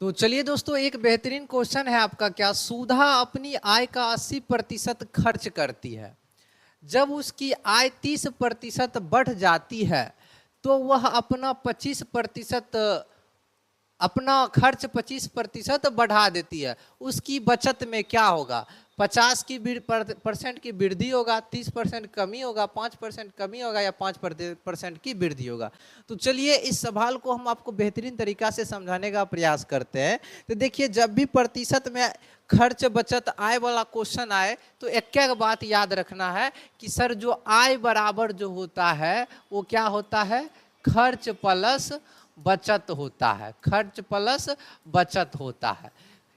तो चलिए दोस्तों, एक बेहतरीन क्वेश्चन है आपका। क्या सुधा अपनी आय का 80% खर्च करती है? जब उसकी आय 30% बढ़ जाती है तो वह अपना 25% अपना खर्च 25% बढ़ा देती है। उसकी बचत में क्या होगा? 50% की वृद्धि होगा, 30% कमी होगा, 5% कमी होगा, या 5% की वृद्धि होगा। तो चलिए इस सवाल को हम आपको बेहतरीन तरीका से समझाने का प्रयास करते हैं। तो देखिए, जब भी प्रतिशत में खर्च बचत आय वाला क्वेश्चन आए तो एक बात याद रखना है कि सर जो आय बराबर जो होता है वो क्या होता है? खर्च प्लस बचत होता है। खर्च प्लस बचत होता है,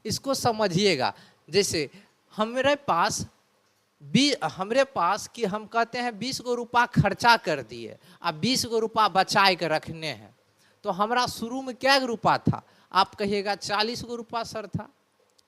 इसको समझिएगा। जैसे हमारे पास कि हम कहते हैं 20 गो रुपया खर्चा कर दिए, अब 20 गो रुपया बचा के रखने हैं। तो हमारा शुरू में क्या रुपया था? आप कहिएगा 40 गो रुपया सर था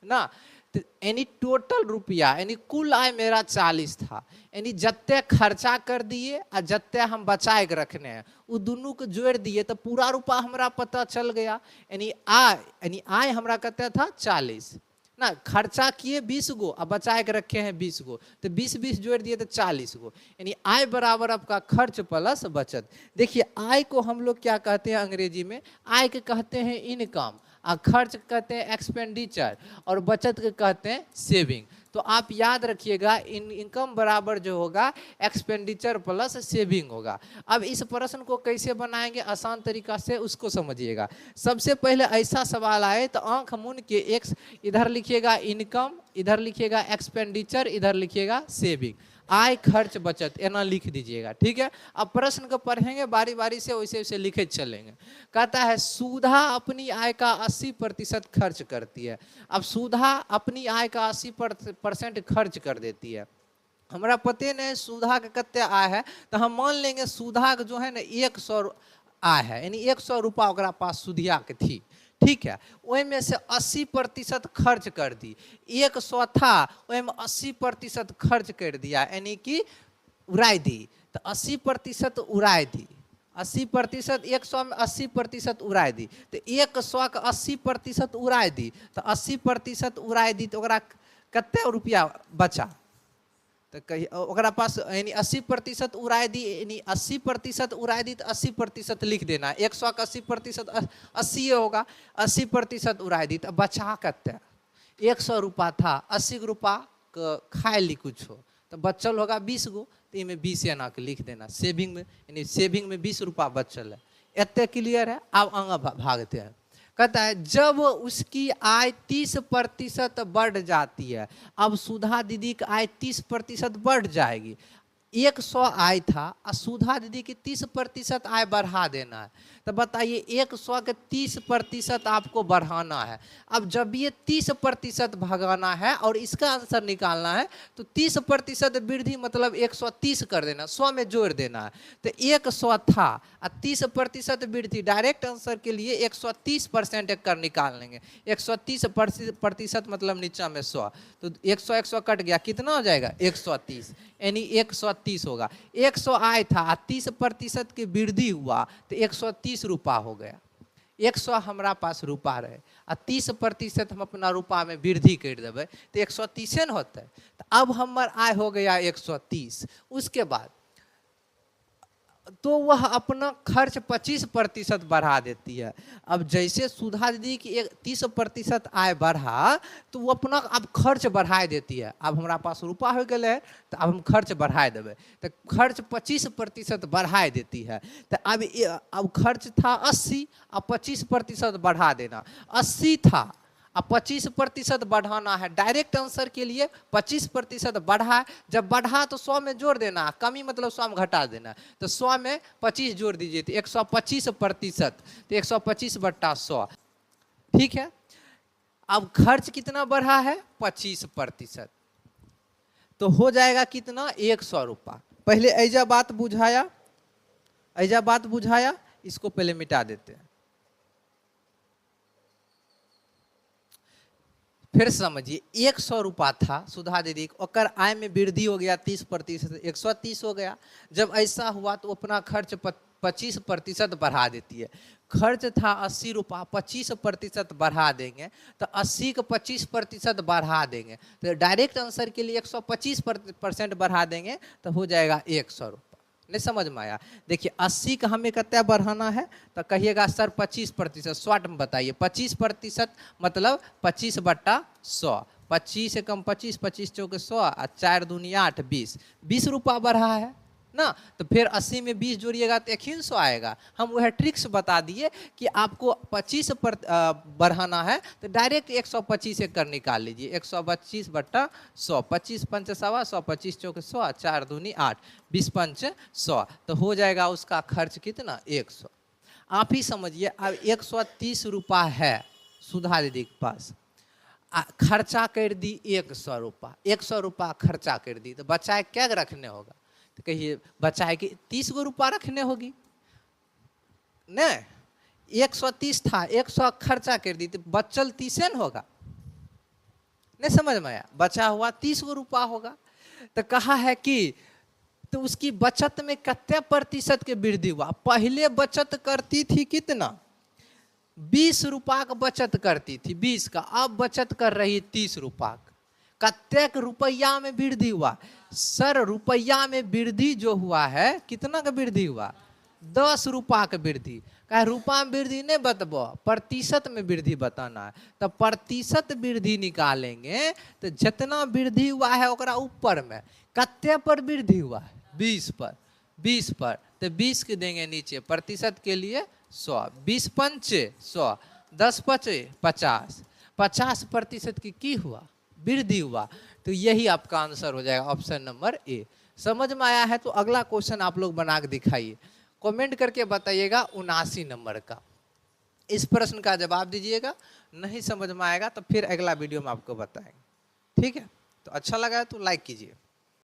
ना। तो यानी टोटल रुपया यानी कुल आय मेरा 40 था। यानी जत्ते खर्चा कर दिए और जत्ते हम बचा के रखने हैं वो दोनों को जोड़ दिए तो पूरा रुपया हमारा पता चल गया। यानी आय हमारा कहते था 40 ना, खर्चा किए 20 गो और बचा के रखे हैं 20 गो, तो 20-20 जोड़ दिए तो 40 गो। यानी आय बराबर आपका खर्च प्लस बचत। देखिए, आय को हम लोग क्या कहते हैं अंग्रेजी में? आय के कहते हैं इनकम, और खर्च कहते हैं एक्सपेंडिचर, और बचत के कहते हैं सेविंग। तो आप याद रखिएगा, इनकम बराबर जो होगा एक्सपेंडिचर प्लस सेविंग होगा। अब इस प्रश्न को कैसे बनाएंगे आसान तरीका से, उसको समझिएगा। सबसे पहले ऐसा सवाल आए तो आंख मूंद के एक इधर लिखिएगा इनकम, इधर लिखिएगा एक्सपेंडिचर, इधर लिखिएगा सेविंग। आय खर्च बचत एना लिख दीजिएगा, ठीक है। अब प्रश्न को पढ़ेंगे बारी बारी से, वैसे वैसे लिखे चलेंगे। कहता है सुधा अपनी आय का 80% खर्च करती है। अब सुधा अपनी आय का 80% खर्च कर देती है। हमारा पते नहीं सुधा के कते आय है, तो हम मान लेंगे सुधा के जो है ना 100 आय है, यानी 100 रुपया ओकरा पास सुधिया के थी, ठीक है। में से 80% खर्च कर दी। 100 था, में 80% खर्च कर दिया, यानी कि उड़ाई दी। तो 80% उड़ाई दी, 80% 100 में 80% उड़ाई दी, तो 100 का 80% उड़ाई दी, तो 80% उड़ाई दी तो ओकरा कते रुपया बचा? तो कही ओकरा पास यानी 80% उड़ाई दी, यानी 80% उड़ाई दी तो 80% लिख देना। 100 का 80% 80 होगा, 80% उड़ाई दी तो बचा कते? 100 रुपया था, 80 रुपया खाए ली कुछ हो, तो बचल होगा 20 गो, तो इनमें 20 एना के लिख देना सेविंग में, यानी सेविंग में 20 रुपया बचल है। इतने क्लियर है। अब आगे भागते हैं। कहता है जब उसकी आय 30% बढ़ जाती है। अब सुधा दीदी की आय 30% बढ़ जाएगी। 100 आय था और सुधा दीदी की 30% आय बढ़ा देना है। तो बताइए 100 के 30% आपको बढ़ाना है। अब जब ये 30% भगाना है और इसका आंसर निकालना है तो 30% वृद्धि मतलब 130 कर देना, 100 में जोड़ देना है। तो 100 था और 30% वृद्धि, डायरेक्ट आंसर के लिए 130% कर निकाल लेंगे। 130% मतलब नीचा में 100, तो 100 कट गया, कितना हो जाएगा? 130, यानी 130 होगा। 100 आय था 30% की वृद्धि हुआ तो 130 रुपया हो गया। 100 हमारा पास रुपया रहे और 30% हम अपना रुपया में वृद्धि कर देवे तो 130 न होते। तो अब हमार आय हो गया 130। उसके बाद तो वह अपना खर्च 25% बढ़ा देती है। अब जैसे सुधा दीदी की 30% आय बढ़ा तो वो अपना अब खर्च बढ़ा देती है। अब हमारा पास रुपया हो गए तो अब हम खर्च बढ़ा देवे, तो खर्च 25% बढ़ा देती है। तो अब खर्च था 80 और 25% बढ़ा देना। 80 था अब 25% बढ़ाना है। डायरेक्ट आंसर के लिए 25% बढ़ा, जब बढ़ा तो 100 में जोड़ देना, कमी मतलब 100 में घटा देना। तो 100 में 25 जोड़ दीजिए तो 125%, तो 125 बट्टा 100, ठीक है। अब खर्च कितना बढ़ा है? 25%, तो हो जाएगा कितना? 100 रुपया। पहले ऐजा बात बुझाया, ऐजा बात बुझाया, इसको पहले मिटा देते हैं। फिर समझिए 100 रुपया था सुधा दीदी, और आय में वृद्धि हो गया 30%, 130 हो गया। जब ऐसा हुआ तो अपना खर्च 25% बढ़ा देती है। खर्च था 80 रुपया, 25% बढ़ा देंगे तो 80 का 25% बढ़ा देंगे तो डायरेक्ट आंसर के लिए 125% बढ़ा देंगे तो हो जाएगा 100 रुपया। नहीं समझ में आया? देखिए 80 का हमें कितना बढ़ाना है तो कहिएगा सर 25%, शॉर्ट में बताइए। 25% मतलब 25/100, 25 कम 25, 25 चौके 100 और 4 दूनी 8, 20 रुपया बढ़ा है ना। तो फिर 80 में 20 जोड़िएगा तो 100 आएगा। हम वह ट्रिक्स बता दिए कि आपको 25 पर बढ़ाना है तो डायरेक्ट 125 कर निकाल लीजिए। 125/100, 25 पंच 100, 25 चौके 100, 4 दूनी 8, 20 पंच 100 तो हो जाएगा उसका खर्च कितना 100। आप ही समझिए अब 130 रुपया है सुधा दीदी के पास, खर्चा कर दी 100 रुपया, 100 रुपया खर्चा कर दी तो बचाए क्या रखने होगा? तो कहिए बचाए कि 30 गो रुपया रखने होगी नहीं। 130 था, 100 खर्चा कर दी तो बचल 30 न होगा। नहीं समझ में आया? बचा हुआ 30 गो रुपया होगा। तो कहा है कि तो उसकी बचत में कितने प्रतिशत के वृद्धि हुआ? पहले बचत करती थी कितना 20 रुपया का बचत करती थी, 20 का, अब बचत कर रही 30 रुपया का। कत्तेक रुपया में वृद्धि हुआ? सर रुपया में वृद्धि जो हुआ है कितना का वृद्धि हुआ? 10 रुपया का वृद्धि। कहे रुपया में वृद्धि नहीं बतबो, प्रतिशत में वृद्धि बताना है। तो प्रतिशत वृद्धि निकालेंगे तो जितना वृद्धि हुआ है ओकरा ऊपर में कत्ते पर वृद्धि हुआ है? 20 पर, 20 पर तो 20 के देंगे नीचे, प्रतिशत के लिए 100, 20 पंचे 100, 10 पचे 50, 50% की हुआ वृद्धि हुआ। तो यही आपका आंसर हो जाएगा ऑप्शन नंबर ए। समझ में आया है तो अगला क्वेश्चन आप लोग बना के दिखाइए, कमेंट करके बताइएगा 79 नंबर का। इस प्रश्न का जवाब दीजिएगा, नहीं समझ में आएगा तो फिर अगला वीडियो में आपको बताएंगे। ठीक है, तो अच्छा लगा है तो लाइक कीजिए।